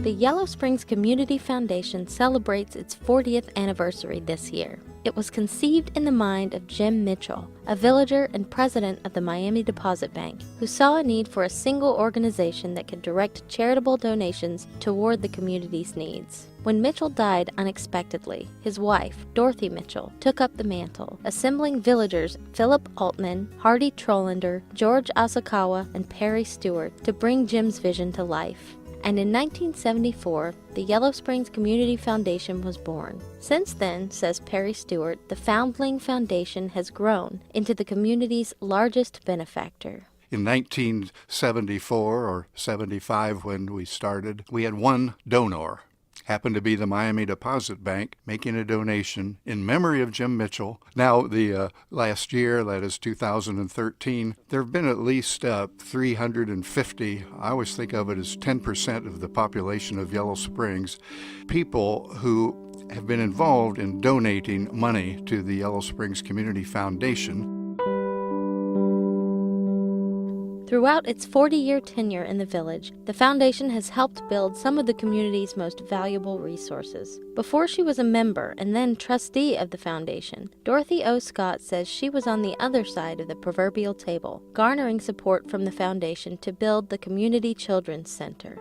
The Yellow Springs Community Foundation celebrates its 40th anniversary this year. It was conceived in the mind of Jim Mitchell, a villager and president of the Miami Deposit Bank, who saw a need for a single organization that could direct charitable donations toward the community's needs. When Mitchell died unexpectedly, his wife, Dorothy Mitchell, took up the mantle, assembling villagers Philip Altman, Hardy Trollander, George Asakawa, and Perry Stewart to bring Jim's vision to life. And in 1974, the Yellow Springs Community Foundation was born. Since then, says Perry Stewart, the Foundling Foundation has grown into the community's largest benefactor. In 1974 or 75 when we started, we had one donor. Happened to be the Miami Deposit Bank making a donation in memory of Jim Mitchell. Now, the last year, that is 2013, there have been at least 350, I always think of it as 10% of the population of Yellow Springs, people who have been involved in donating money to the Yellow Springs Community Foundation. Throughout its 40-year tenure in the village, the foundation has helped build some of the community's most valuable resources. Before she was a member and then trustee of the foundation, Dorothy O. Scott says she was on the other side of the proverbial table, garnering support from the foundation to build the Community Children's Center.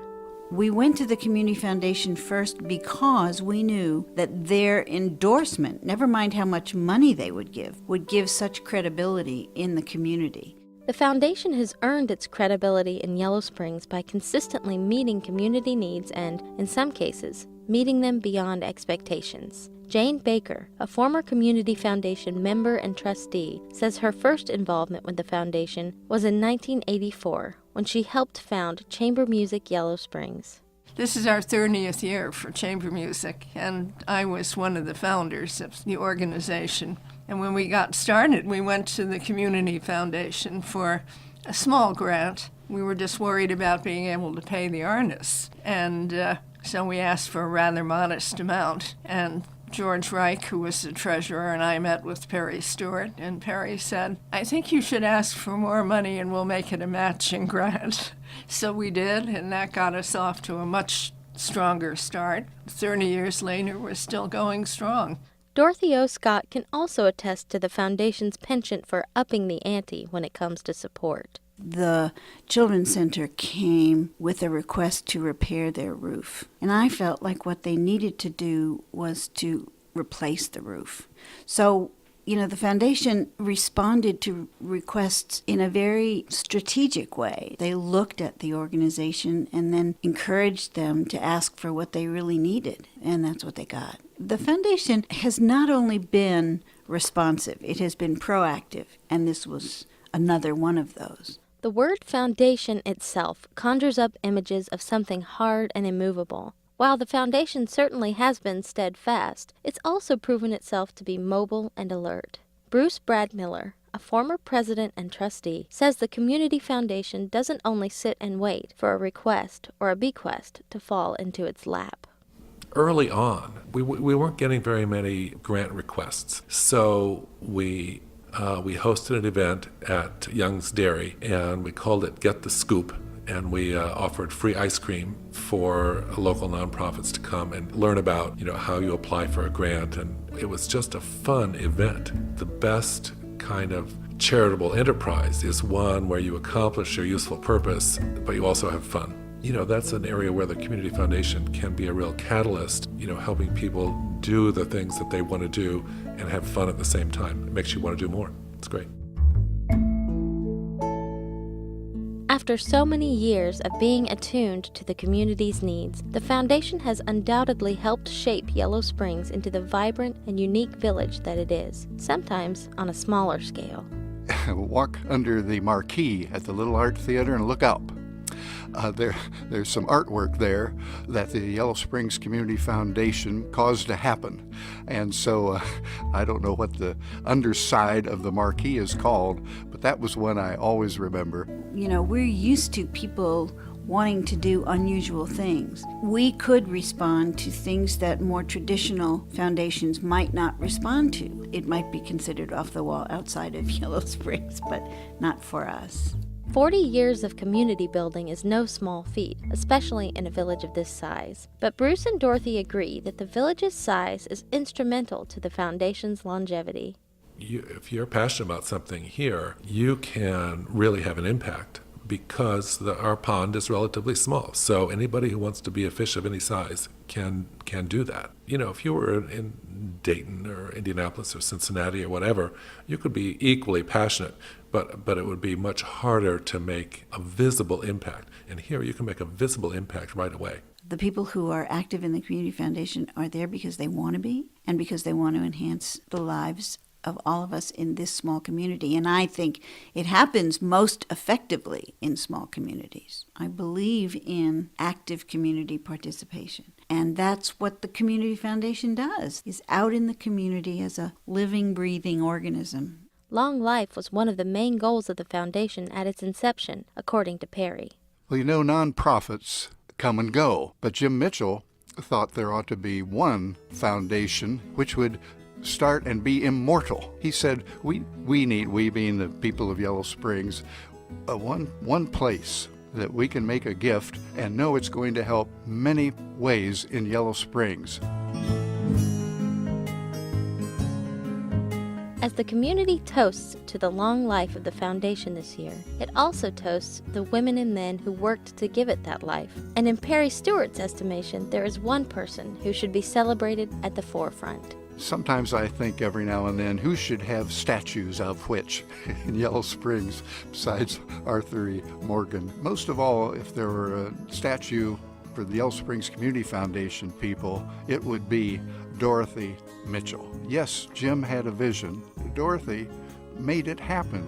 We went to the Community Foundation first because we knew that their endorsement, never mind how much money they would give such credibility in the community. The foundation has earned its credibility in Yellow Springs by consistently meeting community needs and, in some cases, meeting them beyond expectations. Jane Baker, a former Community Foundation member and trustee, says her first involvement with the foundation was in 1984 when she helped found Chamber Music Yellow Springs. This is our 30th year for Chamber Music, and I was one of the founders of the organization. And when we got started, we went to the Community Foundation for a small grant. We were just worried about being able to pay the artists. And so we asked for a rather modest amount. And George Reich, who was the treasurer, and I met with Perry Stewart. And Perry said, I think you should ask for more money and we'll make it a matching grant. So we did, and that got us off to a much stronger start. 30 years later, we're still going strong. Dorothy O. Scott can also attest to the foundation's penchant for upping the ante when it comes to support. The Children's Center came with a request to repair their roof, and I felt like what they needed to do was to replace the roof. So, the foundation responded to requests in a very strategic way. They looked at the organization and then encouraged them to ask for what they really needed, and that's what they got. The foundation has not only been responsive, it has been proactive, and this was another one of those. The word foundation itself conjures up images of something hard and immovable. While the foundation certainly has been steadfast, it's also proven itself to be mobile and alert. Bruce Bradmiller, a former president and trustee, says the Community Foundation doesn't only sit and wait for a request or a bequest to fall into its lap. Early on, we weren't getting very many grant requests, so we hosted an event at Young's Dairy, and we called it Get the Scoop. And we offered free ice cream for local nonprofits to come and learn about, how you apply for a grant. And it was just a fun event. The best kind of charitable enterprise is one where you accomplish your useful purpose, but you also have fun. That's an area where the Community Foundation can be a real catalyst, helping people do the things that they want to do and have fun at the same time. It makes you want to do more. It's great. After so many years of being attuned to the community's needs, the foundation has undoubtedly helped shape Yellow Springs into the vibrant and unique village that it is, sometimes on a smaller scale. Walk under the marquee at the Little Art Theater and look up. There's some artwork there that the Yellow Springs Community Foundation caused to happen. And so I don't know what the underside of the marquee is called, but that was one I always remember. We're used to people wanting to do unusual things. We could respond to things that more traditional foundations might not respond to. It might be considered off the wall outside of Yellow Springs, but not for us. 40 years of community building is no small feat, especially in a village of this size. But Bruce and Dorothy agree that the village's size is instrumental to the foundation's longevity. If you're passionate about something here, you can really have an impact because our pond is relatively small. So anybody who wants to be a fish of any size can do that. If you were in Dayton or Indianapolis or Cincinnati or whatever, you could be equally passionate, but it would be much harder to make a visible impact. And here you can make a visible impact right away. The people who are active in the Community Foundation are there because they want to be and because they want to enhance the lives of all of us in this small community. And I think it happens most effectively in small communities. I believe in active community participation. And that's what the Community Foundation does, is out in the community as a living, breathing organism. Long life was one of the main goals of the foundation at its inception, according to Perry. Well, nonprofits come and go, but Jim Mitchell thought there ought to be one foundation which would start and be immortal. He said, we being the people of Yellow Springs, one place that we can make a gift and know it's going to help many ways in Yellow Springs. As the community toasts to the long life of the foundation this year, it also toasts the women and men who worked to give it that life. And in Perry Stewart's estimation, there is one person who should be celebrated at the forefront. Sometimes I think every now and then, who should have statues of which in Yellow Springs besides Arthur E. Morgan? Most of all, if there were a statue for the Yellow Springs Community Foundation people, it would be Dorothy Mitchell. Yes, Jim had a vision. Dorothy made it happen.